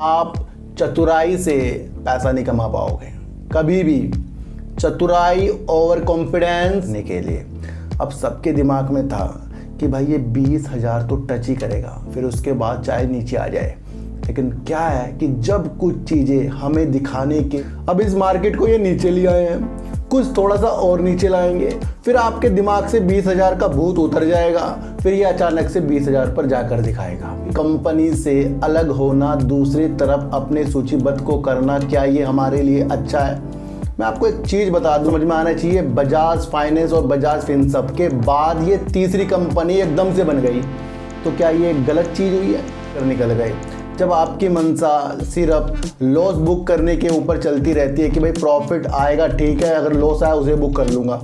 आप चतुराई से पैसा नहीं कमा पाओगे कभी भी। चतुराई ओवर कॉन्फिडेंस ने के लिए अब सबके दिमाग में था कि भाई ये 20,000 तो टच ही करेगा, फिर उसके बाद चाहे नीचे आ जाए। लेकिन क्या है कि जब कुछ चीज़ें हमें दिखाने के, अब इस मार्केट को ये नीचे ले आए हैं, कुछ थोड़ा सा और नीचे लाएंगे, फिर आपके दिमाग से 20,000 का भूत उतर जाएगा, फिर ये अचानक से 20,000 पर जाकर दिखाएगा। कंपनी से अलग होना, दूसरी तरफ अपने सूचीबद्ध को करना, क्या ये हमारे लिए अच्छा है? मैं आपको एक चीज़ बता दूं, समझ में आना चाहिए। बजाज फाइनेंस और बजाज फिनसर्व के बाद ये तीसरी कंपनी एकदम से बन गई, तो क्या ये गलत चीज़ हुई है? कर निकल गए। जब आपकी मंशा सिर्फ लॉस बुक करने के ऊपर चलती रहती है कि भाई प्रॉफिट आएगा ठीक है, अगर लॉस आया उसे बुक कर लूँगा,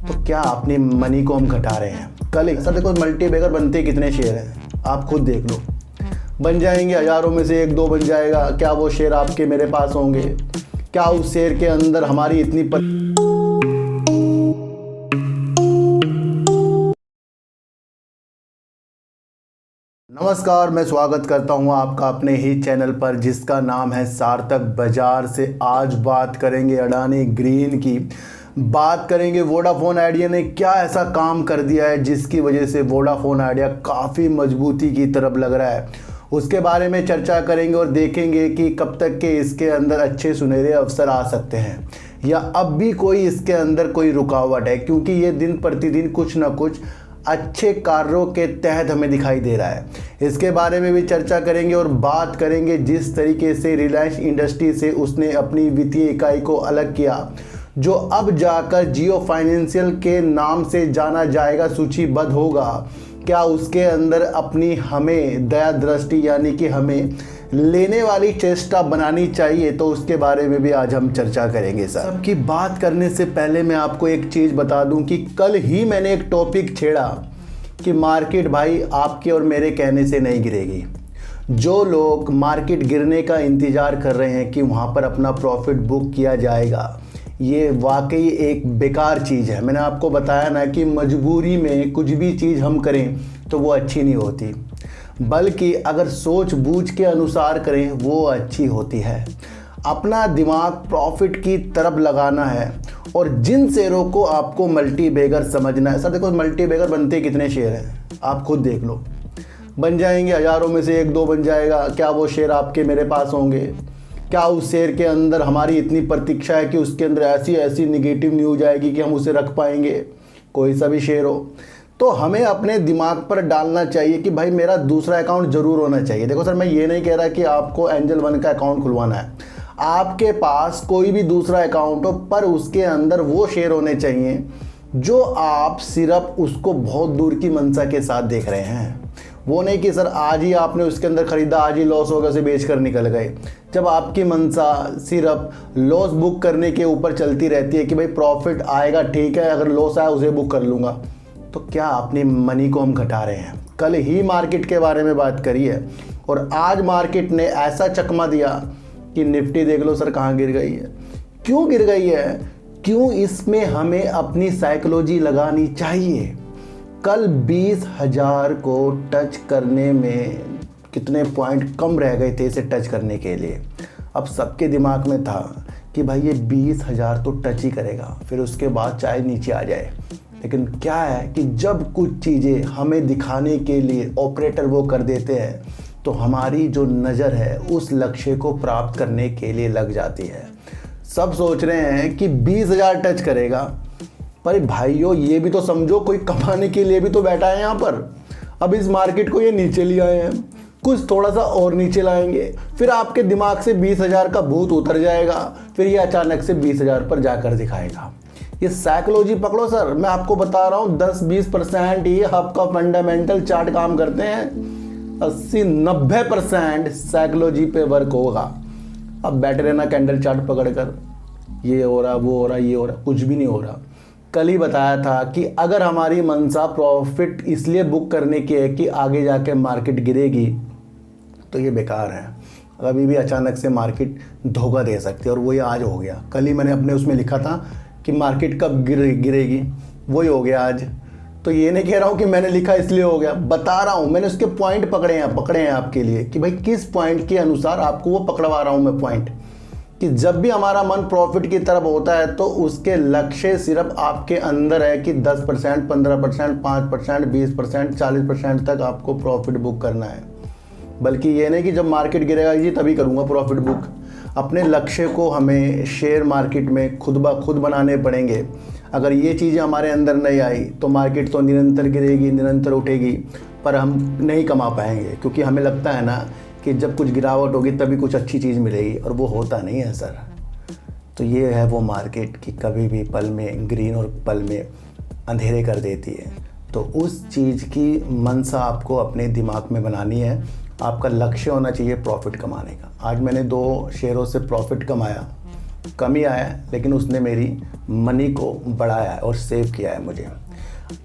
तो क्या अपनी मनी को हम घटा रहे हैं? कल ही सर देखो, मल्टी बैगर बनते कितने शेयर हैं आप खुद देख लो। बन जाएंगे हज़ारों में से 1-2 बन जाएगा। क्या वो शेयर आपके मेरे पास होंगे? क्या उस शेयर के अंदर हमारी इतनी नमस्कार, मैं स्वागत करता हूं आपका अपने ही चैनल पर जिसका नाम है सार्थक बाजार से। आज बात करेंगे अडानी ग्रीन की, बात करेंगे वोडाफोन आइडिया ने क्या ऐसा काम कर दिया है जिसकी वजह से वोडाफोन आइडिया काफ़ी मजबूती की तरफ लग रहा है। उसके बारे में चर्चा करेंगे और देखेंगे कि कब तक के इसके अंदर अच्छे सुनहरे अवसर आ सकते हैं या अब भी कोई इसके अंदर कोई रुकावट है, क्योंकि ये दिन प्रतिदिन कुछ ना कुछ अच्छे कार्यों के तहत हमें दिखाई दे रहा है। इसके बारे में भी चर्चा करेंगे और बात करेंगे जिस तरीके से रिलायंस इंडस्ट्री से उसने अपनी वित्तीय इकाई को अलग किया, जो अब जाकर जियो फाइनेंशियल के नाम से जाना जाएगा, सूचीबद्ध होगा। क्या उसके अंदर अपनी हमें दया दृष्टि यानी कि हमें लेने वाली चेष्टा बनानी चाहिए, तो उसके बारे में भी आज हम चर्चा करेंगे। सर सबकी बात करने से पहले मैं आपको एक चीज़ बता दूं कि कल ही मैंने एक टॉपिक छेड़ा कि मार्केट भाई आपके और मेरे कहने से नहीं गिरेगी। जो लोग मार्केट गिरने का इंतज़ार कर रहे हैं कि वहाँ पर अपना प्रॉफिट बुक किया जाएगा, ये वाकई एक बेकार चीज़ है। मैंने आपको बताया ना कि मजबूरी में कुछ भी चीज़ हम करें तो वो अच्छी नहीं होती, बल्कि अगर सोच बूझ के अनुसार करें वो अच्छी होती है। अपना दिमाग प्रॉफिट की तरफ लगाना है और जिन शेयरों को आपको मल्टी बैगर समझना है। सर देखो, मल्टी बैगर बनते कितने शेयर हैं आप खुद देख लो। बन जाएंगे हज़ारों में से 1-2 बन जाएगा। क्या वो शेयर आपके मेरे पास होंगे? क्या उस शेयर के अंदर हमारी इतनी प्रतीक्षा है कि उसके अंदर ऐसी ऐसी निगेटिव न्यूज आएगी कि हम उसे रख पाएंगे? कोई सा भी शेयर हो तो हमें अपने दिमाग पर डालना चाहिए कि भाई मेरा दूसरा अकाउंट ज़रूर होना चाहिए। देखो सर, मैं ये नहीं कह रहा कि आपको एंजल वन का अकाउंट खुलवाना है। आपके पास कोई भी दूसरा अकाउंट हो, पर उसके अंदर वो शेयर होने चाहिए जो आप सिर्फ उसको बहुत दूर की मंशा के साथ देख रहे हैं। वो नहीं कि सर आज ही आपने उसके अंदर ख़रीदा, आज ही लॉस होगा से बेच कर निकल गए। जब आपकी मंशा सिर्फ लॉस बुक करने के ऊपर चलती रहती है कि भाई प्रॉफिट आएगा ठीक है, अगर लॉस आया उसे बुक कर लूँगा, तो क्या अपनी मनी को हम घटा रहे हैं? कल ही मार्केट के बारे में बात करी है और आज मार्केट ने ऐसा चकमा दिया कि निफ्टी देख लो सर कहाँ गिर गई है। क्यों गिर गई है? क्यों? इसमें हमें अपनी साइकोलॉजी लगानी चाहिए। कल 20,000 को टच करने में कितने पॉइंट कम रह गए थे इसे टच करने के लिए। अब सबके दिमाग में था कि भाई ये 20,000 तो टच ही करेगा, फिर उसके बाद चाहे नीचे आ जाए। लेकिन क्या है कि जब कुछ चीज़ें हमें दिखाने के लिए ऑपरेटर वो कर देते हैं, तो हमारी जो नज़र है उस लक्ष्य को प्राप्त करने के लिए लग जाती है। सब सोच रहे हैं कि 20,000 टच करेगा, पर भाइयों ये भी तो समझो कोई कमाने के लिए भी तो बैठा है यहाँ पर। अब इस मार्केट को ये नीचे ले आए हैं, कुछ थोड़ा सा और नीचे लाएंगे, फिर आपके दिमाग से 20,000 का भूत उतर जाएगा, फिर ये अचानक से 20,000 पर जाकर दिखाएगा। ये साइकोलॉजी पकड़ो सर, मैं आपको बता रहा हूँ 10-20% ही आपका फंडामेंटल चार्ट काम करते हैं, 80-90% साइकोलॉजी पे वर्क होगा। अब बैठे रहना कैंडल चार्ट पकड़कर, ये हो रहा वो हो रहा ये हो रहा, कुछ भी नहीं हो रहा। कल ही बताया था कि अगर हमारी मंशा प्रॉफिट इसलिए बुक करने की है कि आगे जाके मार्केट गिरेगी, तो ये बेकार है। अभी भी अचानक से मार्केट धोखा दे सकती है और वही आज हो गया। कल ही मैंने अपने उसमें लिखा था कि मार्केट कब गिरेगी, वही हो गया आज। तो ये नहीं कह रहा हूँ कि मैंने लिखा इसलिए हो गया, बता रहा हूँ मैंने उसके पॉइंट पकड़े हैं आपके लिए कि भाई किस पॉइंट के अनुसार आपको वो पकड़वा रहा हूँ मैं पॉइंट, कि जब भी हमारा मन प्रॉफिट की तरफ होता है तो उसके लक्ष्य सिर्फ आपके अंदर है कि 10%, 15%, 5%, 20%, 40% तक आपको प्रॉफिट बुक करना है। बल्कि ये नहीं कि जब मार्केट गिरेगा जी तभी करूँगा प्रॉफिट बुक। अपने लक्ष्य को हमें शेयर मार्केट में खुद ब खुद बनाने पड़ेंगे। अगर ये चीज़ें हमारे अंदर नहीं आई तो मार्केट तो निरंतर गिरेगी, निरंतर उठेगी, पर हम नहीं कमा पाएंगे, क्योंकि हमें लगता है ना कि जब कुछ गिरावट होगी तभी कुछ अच्छी चीज़ मिलेगी, और वो होता नहीं है सर। तो ये है वो मार्केट कि कभी भी पल में ग्रीन और पल में अंधेरे कर देती है। तो उस चीज़ की मनसा आपको अपने दिमाग में बनानी है। आपका लक्ष्य होना चाहिए प्रॉफिट कमाने का। आज मैंने 2 शेयरों से प्रॉफिट कमाया, कम ही आया, लेकिन उसने मेरी मनी को बढ़ाया और सेव किया है मुझे।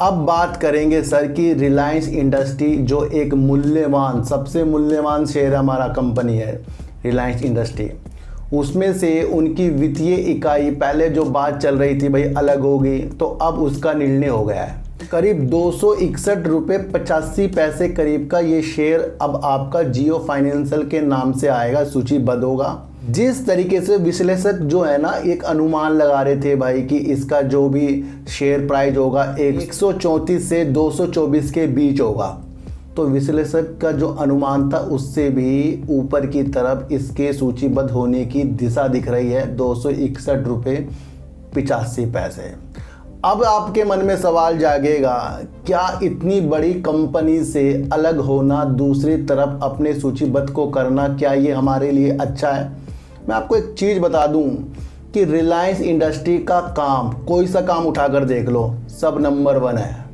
अब बात करेंगे सर कि रिलायंस इंडस्ट्री जो एक मूल्यवान, सबसे मूल्यवान शेयर हमारा कंपनी है रिलायंस इंडस्ट्री, उसमें से उनकी वित्तीय इकाई पहले जो बात चल रही थी भाई अलग होगी, तो अब उसका निर्णय हो गया है। करीब 261 रुपये 85 पैसे करीब का ये शेयर अब आपका जियो फाइनेंशियल के नाम से आएगा, सूचीबद्ध होगा। जिस तरीके से विश्लेषक जो है ना एक अनुमान लगा रहे थे भाई कि इसका जो भी शेयर प्राइस होगा 134 से 224 के बीच होगा, तो विश्लेषक का जो अनुमान था उससे भी ऊपर की तरफ इसके सूचीबद्ध होने की दिशा दिख रही है, 261 रुपये 85 पैसे। अब आपके मन में सवाल जागेगा, क्या इतनी बड़ी कंपनी से अलग होना, दूसरी तरफ अपने सूचीबद्ध को करना, क्या ये हमारे लिए अच्छा है? मैं आपको एक चीज़ बता दूं कि रिलायंस इंडस्ट्री का काम, कोई सा काम उठाकर देख लो, सब नंबर 1 है।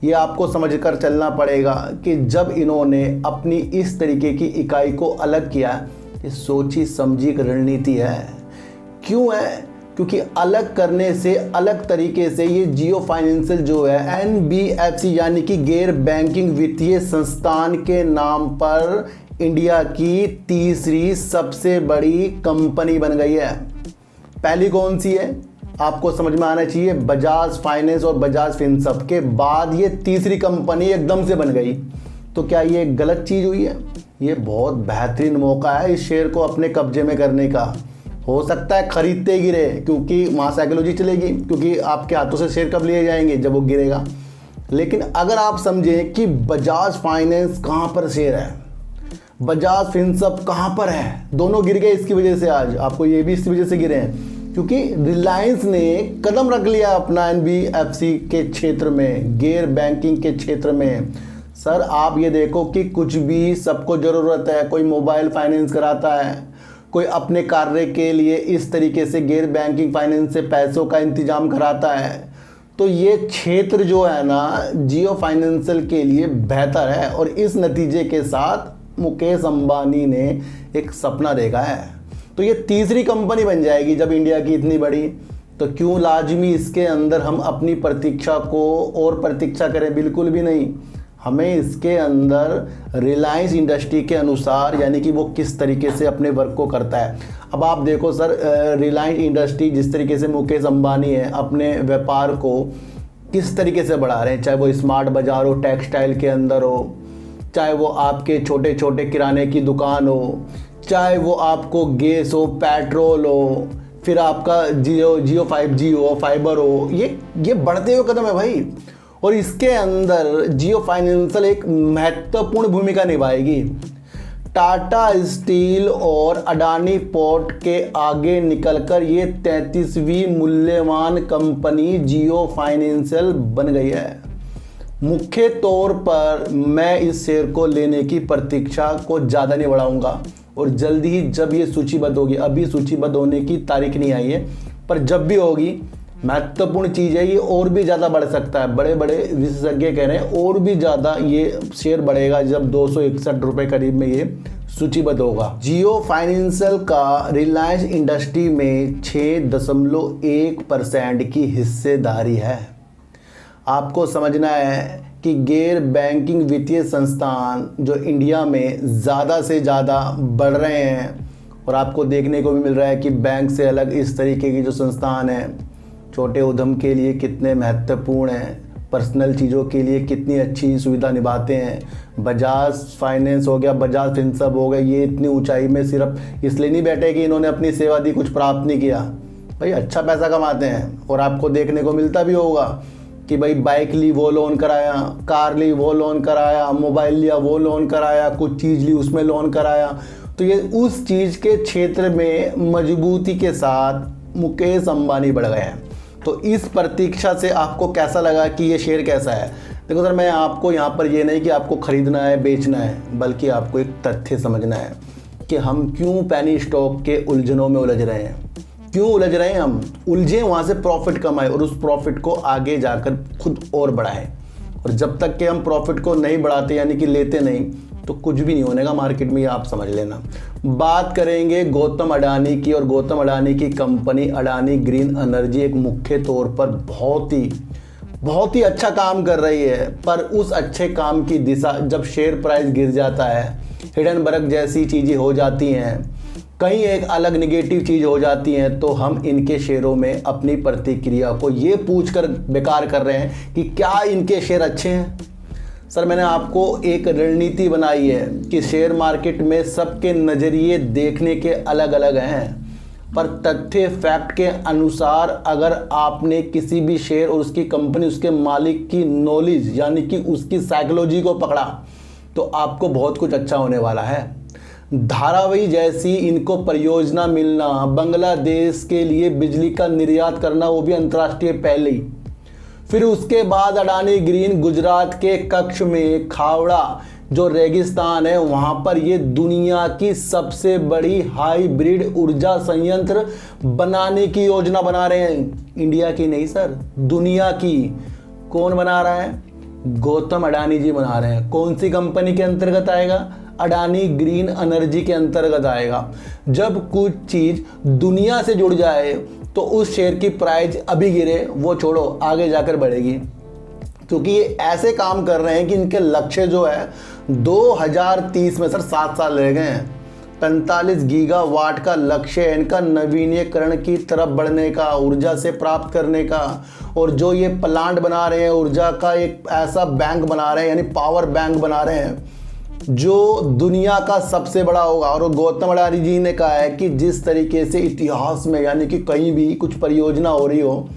ये आपको समझकर चलना पड़ेगा कि जब इन्होंने अपनी इस तरीके की इकाई को अलग किया, ये सोची समझी एक रणनीति है। क्यों है? क्योंकि अलग करने से, अलग तरीके से ये जियो फाइनेंशियल जो है NBFC यानी कि गैर बैंकिंग वित्तीय संस्थान के नाम पर इंडिया की तीसरी सबसे बड़ी कंपनी बन गई है। पहली कौन सी है आपको समझ में आना चाहिए, बजाज फाइनेंस और बजाज फिनसर्व के बाद ये तीसरी कंपनी एकदम से बन गई। तो क्या ये गलत चीज़ हुई है? ये बहुत बेहतरीन मौका है इस शेयर को अपने कब्जे में करने का। हो सकता है खरीदते गिरे, क्योंकि वहाँ साइकोलॉजी चलेगी, क्योंकि आपके हाथों से शेयर कब लिए जाएंगे, जब वो गिरेगा। लेकिन अगर आप समझें कि बजाज फाइनेंस कहाँ पर शेयर है, बजाज फिनसर्व कहाँ पर है, दोनों गिर गए इसकी वजह से। आज आपको ये भी इसी वजह से गिरे हैं क्योंकि रिलायंस ने कदम रख लिया अपना NBFC के क्षेत्र में, गैर बैंकिंग के क्षेत्र में। सर आप ये देखो कि कुछ भी सबको ज़रूरत है, कोई मोबाइल फाइनेंस कराता है, कोई अपने कार्य के लिए इस तरीके से गैर बैंकिंग फाइनेंस से पैसों का इंतजाम कराता है। तो ये क्षेत्र जो है ना जियो फाइनेंशियल के लिए बेहतर है, और इस नतीजे के साथ मुकेश अंबानी ने एक सपना देखा है। तो ये तीसरी कंपनी बन जाएगी जब इंडिया की इतनी बड़ी, तो क्यों लाजमी इसके अंदर हम अपनी प्रतीक्षा को और प्रतीक्षा करें? बिल्कुल भी नहीं। हमें इसके अंदर रिलायंस इंडस्ट्री के अनुसार, यानी कि वो किस तरीके से अपने वर्क को करता है। अब आप देखो सर, रिलायंस इंडस्ट्री जिस तरीके से मुकेश अंबानी है अपने व्यापार को किस तरीके से बढ़ा रहे हैं, चाहे वो स्मार्ट बाज़ार हो, टेक्सटाइल के अंदर हो, चाहे वो आपके छोटे छोटे किराने की दुकान हो, चाहे वो आपको गैस हो, पेट्रोल हो, फिर आपका जियो 5G हो, फाइबर हो, ये बढ़ते हुए कदम है भाई। और इसके अंदर जियो फाइनेंशियल एक महत्वपूर्ण भूमिका निभाएगी। टाटा स्टील और अडानी पोर्ट के आगे निकलकर ये 33वीं मूल्यवान कंपनी जियो फाइनेंशियल बन गई है। मुख्य तौर पर मैं इस शेयर को लेने की प्रतीक्षा को ज़्यादा नहीं बढ़ाऊंगा, और जल्दी ही जब ये सूचीबद्ध होगी, अभी सूचीबद्ध होने की तारीख नहीं आई है, पर जब भी होगी महत्वपूर्ण चीज़ है, ये और भी ज़्यादा बढ़ सकता है। बड़े बड़े विशेषज्ञ कह रहे हैं और भी ज़्यादा ये शेयर बढ़ेगा जब 261 रुपये करीब में ये सूचीबद्ध होगा। जियो फाइनेंशियल का रिलायंस इंडस्ट्री में 6.1% की हिस्सेदारी है। आपको समझना है कि गैर बैंकिंग वित्तीय संस्थान जो इंडिया में ज़्यादा से ज़्यादा बढ़ रहे हैं, और आपको देखने को भी मिल रहा है कि बैंक से अलग इस तरीके की जो संस्थान है छोटे उद्यम के लिए कितने महत्वपूर्ण हैं, पर्सनल चीज़ों के लिए कितनी अच्छी सुविधा निभाते हैं। बजाज फाइनेंस हो गया, बजाज फिनसर्व हो गया, ये इतनी ऊंचाई में सिर्फ इसलिए नहीं बैठे कि इन्होंने अपनी सेवा दी, कुछ प्राप्त नहीं किया। भाई अच्छा पैसा कमाते हैं। और आपको देखने को मिलता भी होगा कि भाई बाइक ली वो लोन कराया, कार ली वो लोन कराया, मोबाइल लिया वो लोन कराया, कुछ चीज़ ली उसमें लोन कराया। तो ये उस चीज़ के क्षेत्र में मजबूती के साथ मुकेश अंबानी बढ़ गए हैं। तो इस प्रतीक्षा से आपको कैसा लगा कि ये शेयर कैसा है? देखो सर, मैं आपको यहाँ पर ये नहीं कि आपको ख़रीदना है बेचना है, बल्कि आपको एक तथ्य समझना है कि हम क्यों पेनी स्टॉक के उलझनों में उलझ रहे हैं। क्यों उलझ रहे हैं? हम उलझे वहाँ से प्रॉफिट कमाए और उस प्रॉफिट को आगे जाकर खुद और बढ़ाएं। और जब तक कि हम प्रॉफिट को नहीं बढ़ाते यानी कि लेते नहीं, तो कुछ भी नहीं होने का मार्केट में, ये आप समझ लेना। बात करेंगे गौतम अडानी की, और गौतम अडानी की कंपनी अडानी ग्रीन एनर्जी एक मुख्य तौर पर बहुत ही अच्छा काम कर रही है। पर उस अच्छे काम की दिशा जब शेयर प्राइस गिर जाता है, हिडनबर्ग जैसी चीज़ें हो जाती हैं, कहीं एक अलग निगेटिव चीज़ हो जाती हैं, तो हम इनके शेयरों में अपनी प्रतिक्रिया को ये पूछकर बेकार कर रहे हैं कि क्या इनके शेयर अच्छे हैं। सर, मैंने आपको एक रणनीति बनाई है कि शेयर मार्केट में सबके नज़रिए देखने के अलग अलग हैं, पर तथ्य फैक्ट के अनुसार अगर आपने किसी भी शेयर और उसकी कंपनी, उसके मालिक की नॉलेज यानी कि उसकी साइकोलॉजी को पकड़ा, तो आपको बहुत कुछ अच्छा होने वाला है। धारावी जैसी इनको परियोजना मिलना, बांग्लादेश के लिए बिजली का निर्यात करना, वो भी अंतर्राष्ट्रीय पहले ही। फिर उसके बाद अडानी ग्रीन गुजरात के कच्छ में खावड़ा जो रेगिस्तान है वहाँ पर ये दुनिया की सबसे बड़ी हाइब्रिड ऊर्जा संयंत्र बनाने की योजना बना रहे हैं। इंडिया की नहीं सर, दुनिया की। कौन बना रहा है? गौतम अडानी जी बना रहे हैं। कौन सी कंपनी के अंतर्गत आएगा? अडानी ग्रीन एनर्जी के अंतर्गत आएगा। जब कुछ चीज़ दुनिया से जुड़ जाए तो उस शेयर की प्राइस अभी गिरे वो छोड़ो, आगे जाकर बढ़ेगी, क्योंकि ये ऐसे काम कर रहे हैं कि इनके लक्ष्य जो है 2030 में, सर 7 साल रह गए हैं, 45 गीगावाट का लक्ष्य है इनका नवीनीकरण की तरफ बढ़ने का, ऊर्जा से प्राप्त करने का। और जो ये प्लांट बना रहे हैं ऊर्जा का, एक ऐसा बैंक बना रहे हैं, यानी पावर बैंक बना रहे हैं जो दुनिया का सबसे बड़ा होगा। और गौतम अडानी जी ने कहा है कि जिस तरीके से इतिहास में यानी कि कहीं भी कुछ परियोजना हो रही हो,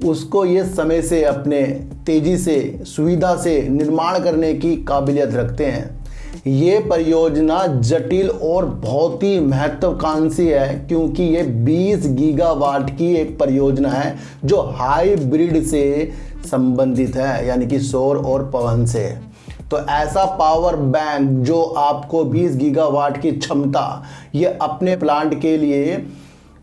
उसको ये समय से, अपने तेज़ी से, सुविधा से निर्माण करने की काबिलियत रखते हैं। ये परियोजना जटिल और बहुत ही महत्वाकांक्षी है, क्योंकि ये 20 गीगावाट की एक परियोजना है जो हाइब्रिड से संबंधित है, यानी कि सौर और पवन से। तो ऐसा पावर बैंक जो आपको 20 गीगावाट की क्षमता, ये अपने प्लांट के लिए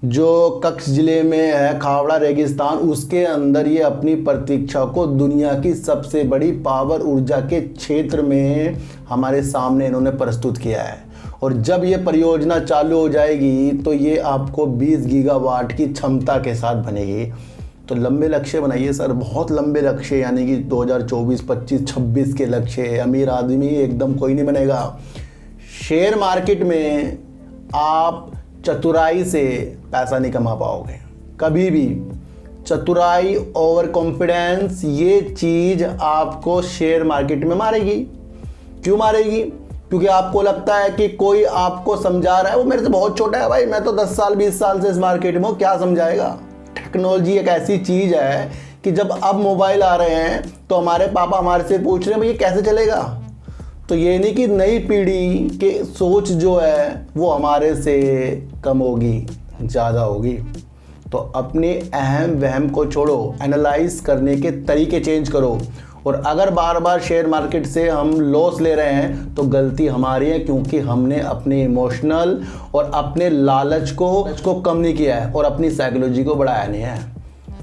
जो कच्छ जिले में है खावड़ा रेगिस्तान, उसके अंदर ये अपनी प्रतीक्षा को दुनिया की सबसे बड़ी पावर ऊर्जा के क्षेत्र में हमारे सामने इन्होंने प्रस्तुत किया है। और जब ये परियोजना चालू हो जाएगी तो ये आपको 20 गीगावाट की क्षमता के साथ बनेगी। तो लंबे लक्ष्य बनाइए सर, बहुत लंबे लक्ष्य, यानी कि 2024, 25, 26 के लक्ष्य। अमीर आदमी एकदम कोई नहीं बनेगा। शेयर मार्केट में आप चतुराई से पैसा नहीं कमा पाओगे कभी भी। चतुराई, ओवर कॉन्फिडेंस, ये चीज़ आपको शेयर मार्केट में मारेगी। क्यों मारेगी? क्योंकि आपको लगता है कि कोई आपको समझा रहा है, वो मेरे से बहुत छोटा है भाई, मैं तो 10 साल 20 साल से इस मार्केट में हूँ, क्या समझाएगा। टेक्नोलॉजी एक ऐसी चीज़ है कि जब अब मोबाइल आ रहे हैं तो हमारे पापा हमारे से पूछ रहे हैं भाई ये कैसे चलेगा। तो ये नहीं कि नई पीढ़ी के सोच जो है वो हमारे से कम होगी, ज़्यादा होगी। तो अपने अहम वहम को छोड़ो, एनालाइज करने के तरीके चेंज करो। और अगर बार बार शेयर मार्केट से हम लॉस ले रहे हैं तो गलती हमारी है, क्योंकि हमने अपने इमोशनल और अपने लालच को कम नहीं किया है और अपनी साइकोलॉजी को बढ़ाया नहीं है।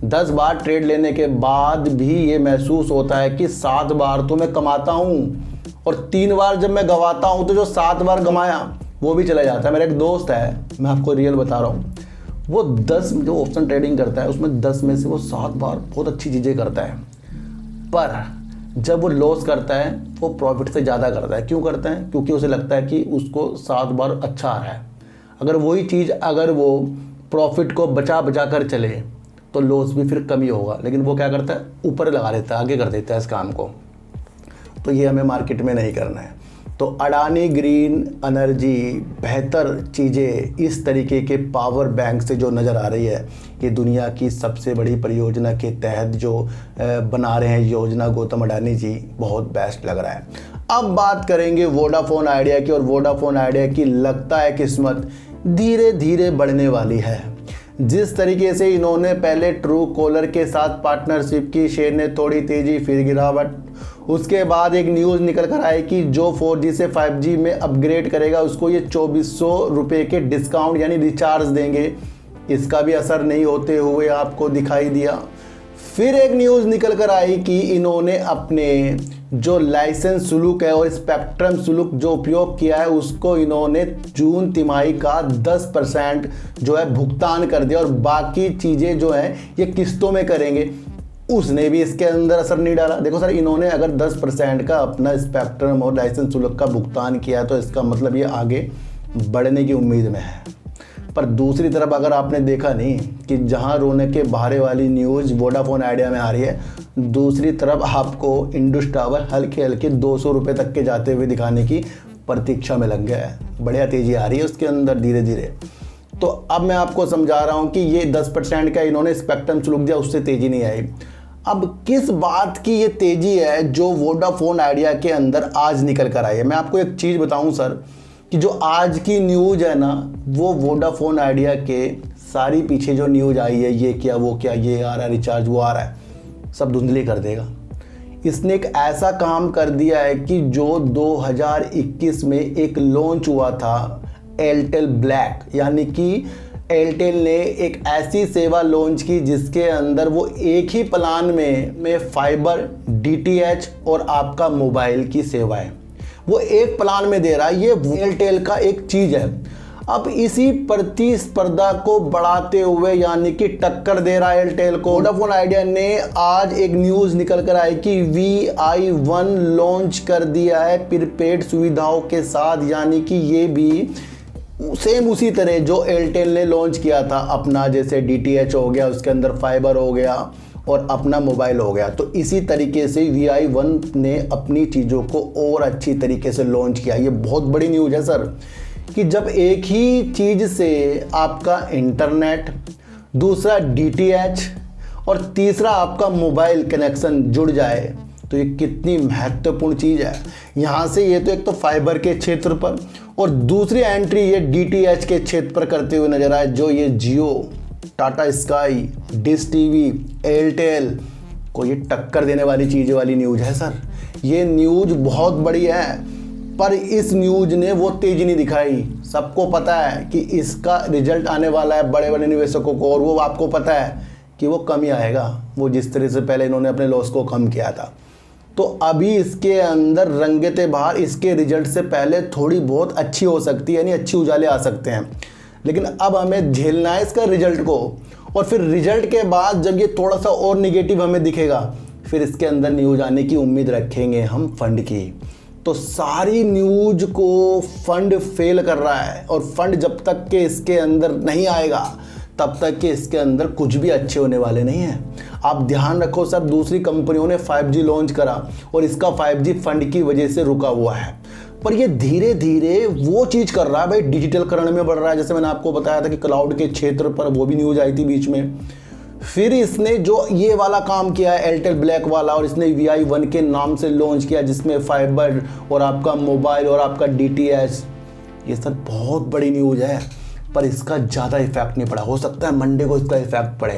10 बार ट्रेड लेने के बाद भी ये महसूस होता है कि 7 बार तो मैं कमाता हूँ, और 3 बार जब मैं गंवाता हूँ तो जो 7 बार गंवाया वो भी चला जाता है। मेरा एक दोस्त है, मैं आपको रियल बता रहा हूँ, वो 10 जो ऑप्शन ट्रेडिंग करता है उसमें 10 में से वो 7 बार बहुत अच्छी चीज़ें करता है, पर जब वो लॉस करता है वो प्रॉफिट से ज़्यादा करता है। क्यों करता है? क्योंकि उसे लगता है कि उसको 7 बार अच्छा आ रहा है। अगर वही चीज़ अगर वो प्रॉफिट को बचा बचा कर चले तो लॉस भी फिर कम ही होगा, लेकिन वो क्या करता है, ऊपर लगा देता है, आगे कर देता है इस काम को। तो ये हमें मार्केट में नहीं करना है। तो अडानी ग्रीन एनर्जी बेहतर चीज़ें इस तरीके के पावर बैंक से जो नज़र आ रही है, ये दुनिया की सबसे बड़ी परियोजना के तहत जो बना रहे हैं योजना गौतम अडानी जी, बहुत बेस्ट लग रहा है। अब बात करेंगे वोडाफोन आइडिया की, और वोडाफोन आइडिया की लगता है किस्मत धीरे धीरे बढ़ने वाली है। जिस तरीके से इन्होंने पहले ट्रू कॉलर के साथ पार्टनरशिप की, शेयर ने थोड़ी तेज़ी फिर गिरावट, उसके बाद एक न्यूज़ निकल कर आई कि जो 4G से 5G में अपग्रेड करेगा उसको ये 2400 रुपये के डिस्काउंट यानी रिचार्ज देंगे। इसका भी असर नहीं होते हुए आपको दिखाई दिया। फिर एक न्यूज़ निकल कर आई कि इन्होंने अपने जो लाइसेंस शुल्क है और स्पेक्ट्रम शुल्क जो उपयोग किया है उसको इन्होंने जून तिमाही का 10% जो है भुगतान कर दिया, और बाकी चीज़ें जो हैं ये किस्तों में करेंगे। उसने भी इसके अंदर असर नहीं डाला। देखो सर, इन्होंने अगर 10% का अपना स्पेक्ट्रम और लाइसेंस शुल्क का भुगतान किया तो इसका मतलब ये आगे बढ़ने की उम्मीद में है। पर दूसरी तरफ अगर आपने देखा नहीं कि जहां रोने के बहारे वाली न्यूज़ वोडाफोन आइडिया में आ रही है, दूसरी तरफ आपको इंडस टावर हल्के हल्के 200 रुपये तक के जाते हुए दिखाने की प्रतीक्षा में लग गया है। बढ़िया तेज़ी आ रही है उसके अंदर धीरे धीरे। तो अब मैं आपको समझा रहा हूँ कि ये 10% का इन्होंने स्पेक्ट्रम शुल्क दिया, उससे तेज़ी नहीं आई। अब किस बात की ये तेज़ी है जो वोडाफोन आइडिया के अंदर आज निकल कर आई है। मैं आपको एक चीज़ बताऊं सर, कि जो आज की न्यूज़ है ना, वो वोडाफोन आइडिया के सारी पीछे जो न्यूज़ आई है, ये क्या वो क्या, ये आ रहा है रिचार्ज वो आ रहा है, सब धुंधली कर देगा। इसने एक ऐसा काम कर दिया है कि जो 2021 में एक लॉन्च हुआ था एयरटेल ब्लैक, यानी कि एयरटेल ने एक ऐसी सेवा लॉन्च की जिसके अंदर वो एक ही प्लान में फाइबर, डीटीएच और आपका मोबाइल की सेवाएं वो एक प्लान में दे रहा है। ये एयरटेल का एक चीज़ है। अब इसी प्रतिस्पर्धा को बढ़ाते हुए यानी कि टक्कर दे रहा है एयरटेल को, वोडाफोन आइडिया ने आज एक न्यूज़ निकल कर आई कि VI1 लॉन्च कर दिया है प्रीपेड सुविधाओं के साथ, यानी कि ये भी सेम उसी तरह जो एयरटेल ने लॉन्च किया था अपना, जैसे डीटीएच हो गया, उसके अंदर फाइबर हो गया और अपना मोबाइल हो गया। तो इसी तरीके से VI1 ने अपनी चीज़ों को और अच्छी तरीके से लॉन्च किया। ये बहुत बड़ी न्यूज़ है सर, कि जब एक ही चीज़ से आपका इंटरनेट, दूसरा डीटीएच और तीसरा आपका मोबाइल कनेक्शन जुड़ जाए तो ये कितनी महत्वपूर्ण चीज़ है। यहाँ से ये तो एक तो फाइबर के क्षेत्र पर, और दूसरी एंट्री ये डीटीएच के क्षेत्र पर करते हुए नजर आए, जो ये Jio, Tata Sky, dish TV, Airtel को ये टक्कर देने वाली चीज़ वाली न्यूज़ है सर। ये न्यूज़ बहुत बड़ी है, पर इस न्यूज़ ने वो तेज़ी नहीं दिखाई। सबको पता है कि इसका रिजल्ट आने वाला है बड़े बड़े निवेशकों को, और वो आपको पता है कि वो कम ही आएगा, वो जिस तरह से पहले इन्होंने अपने लॉस को कम किया था। तो अभी इसके अंदर रंगते बाहर इसके रिजल्ट से पहले थोड़ी बहुत अच्छी हो सकती है, यानी अच्छी उजाले आ सकते हैं, लेकिन अब हमें झेलना है इसका रिजल्ट को। और फिर रिजल्ट के बाद जब ये थोड़ा सा और निगेटिव हमें दिखेगा, फिर इसके अंदर न्यूज़ आने की उम्मीद रखेंगे हम फंड की। तो सारी न्यूज़ को फंड फेल कर रहा है, और फंड जब तक के इसके अंदर नहीं आएगा तब तक कि इसके अंदर कुछ भी अच्छे होने वाले नहीं हैं। आप ध्यान रखो सर, दूसरी कंपनियों ने 5G लॉन्च करा और इसका 5G फंड की वजह से रुका हुआ है, पर ये धीरे धीरे वो चीज़ कर रहा है भाई, डिजिटलकरण में बढ़ रहा है। जैसे मैंने आपको बताया था कि क्लाउड के क्षेत्र पर वो भी न्यूज़ आई थी बीच में। फिर इसने जो ये वाला काम किया है एयरटेल ब्लैक वाला, और इसने VI1 के नाम से लॉन्च किया जिसमें फाइबर और आपका मोबाइल और आपका DTH, ये सब बहुत बड़ी न्यूज़ है, पर इसका ज़्यादा इफेक्ट नहीं पड़ा। हो सकता है मंडे को इसका इफेक्ट पड़े,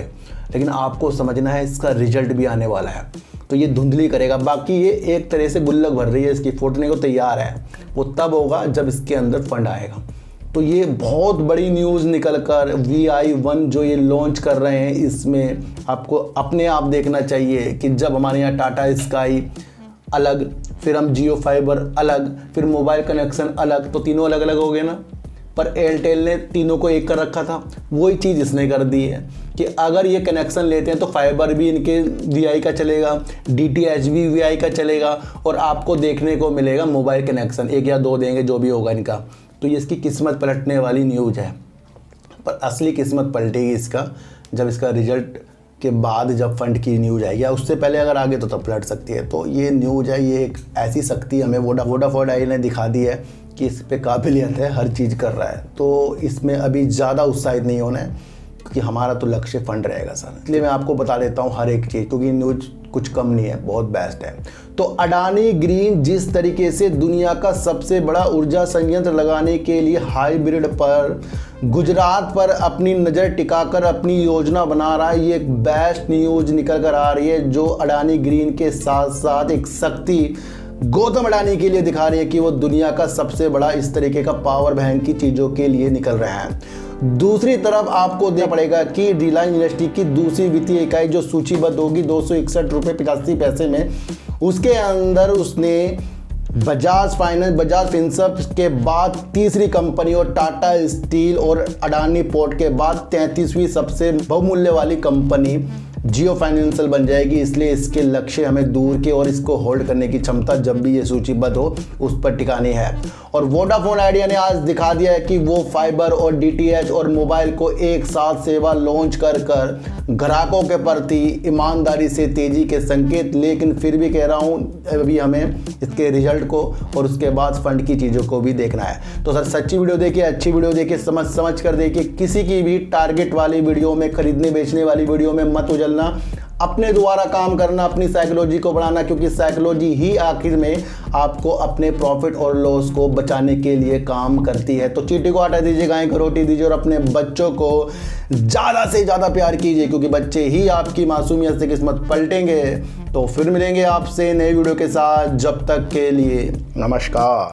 लेकिन आपको समझना है इसका रिजल्ट भी आने वाला है, तो ये धुंधली करेगा। बाकी ये एक तरह से गुल्लक भर रही है, इसकी फूटने को तैयार है, वो तब होगा जब इसके अंदर फंड आएगा। तो ये बहुत बड़ी न्यूज़ निकल कर VI1 जो ये लॉन्च कर रहे हैं, इसमें आपको अपने आप देखना चाहिए कि जब हमारे यहाँ टाटा स्काई अलग, फिर हम जियो फाइबर अलग, फिर मोबाइल कनेक्शन अलग, तो तीनों अलग अलग हो गए ना। पर एयरटेल ने तीनों को एक कर रखा था, वही चीज़ इसने कर दी है कि अगर ये कनेक्शन लेते हैं तो फाइबर भी इनके VI का चलेगा, DTH भी VI का चलेगा, और आपको देखने को मिलेगा मोबाइल कनेक्शन 1 या 2 देंगे जो भी होगा इनका। तो ये इसकी किस्मत पलटने वाली न्यूज़ है, पर असली किस्मत पलटेगी इसका जब इसका रिजल्ट के बाद जब फंड की न्यूज आएगी या उससे पहले अगर आगे तो तब पलट सकती है। तो ये न्यूज है, ये एक ऐसी शक्ति हमें वोडाफोन आइडिया ने दिखा दी है कि इस पे काबिलियत है, हर चीज़ कर रहा है। तो इसमें अभी ज़्यादा उत्साहित नहीं होना है क्योंकि हमारा तो लक्ष्य फंड रहेगा सर। इसलिए मैं आपको बता देता हूँ हर एक चीज़, क्योंकि न्यूज कुछ कम नहीं है, बहुत बेस्ट है। तो अडानी ग्रीन जिस तरीके से दुनिया का सबसे बड़ा ऊर्जा संयंत्र लगाने के लिए हाइब्रिड पर गुजरात पर अपनी नज़र टिकाकर अपनी योजना बना रहा है, ये एक बेस्ट न्यूज निकल कर आ रही है जो अडानी ग्रीन के साथ साथ एक शक्ति गौतम अडानी के लिए दिखा रही है कि वो दुनिया का सबसे बड़ा इस तरीके का पावर बैंक की चीज़ों के लिए निकल रहे हैं। दूसरी तरफ आपको देखना पड़ेगा कि रिलायंस इंडस्ट्री की दूसरी वित्तीय इकाई जो सूचीबद्ध होगी 261 रुपये 85 पैसे में, उसके अंदर उसने बजाज फाइनेंस, बजाज फिनसर्व के बाद तीसरी कंपनी और टाटा स्टील और अडानी पोर्ट के बाद 33वीं सबसे बहुमूल्य वाली कंपनी जियो फाइनेंशियल बन जाएगी। इसलिए इसके लक्ष्य हमें दूर के और इसको होल्ड करने की क्षमता जब भी ये सूचीबद्ध हो उस पर टिकानी है। और वोडाफोन आइडिया ने आज दिखा दिया है कि वो फाइबर और डीटीएच और मोबाइल को एक साथ सेवा लॉन्च कर ग्राहकों के प्रति ईमानदारी से तेजी के संकेत। लेकिन फिर भी कह रहा हूँ अभी हमें इसके रिजल्ट को और उसके बाद फंड की चीज़ों को भी देखना है। तो सर सच्ची वीडियो देखिए, अच्छी वीडियो देखिए, समझ कर देखिए। किसी की भी टारगेट वाली वीडियो में, खरीदने बेचने वाली वीडियो में मत उलझना, अपने द्वारा काम करना, अपनी साइकोलॉजी को बढ़ाना, क्योंकि साइकोलॉजी ही आखिर में आपको अपने प्रॉफिट और लॉस को बचाने के लिए काम करती है। तो चींटी को हटा दीजिए, गाय को रोटी दीजिए और अपने बच्चों को ज़्यादा से ज़्यादा प्यार कीजिए, क्योंकि बच्चे ही आपकी मासूमियत से किस्मत पलटेंगे। तो फिर मिलेंगे आपसे नई वीडियो के साथ, जब तक के लिए नमस्कार।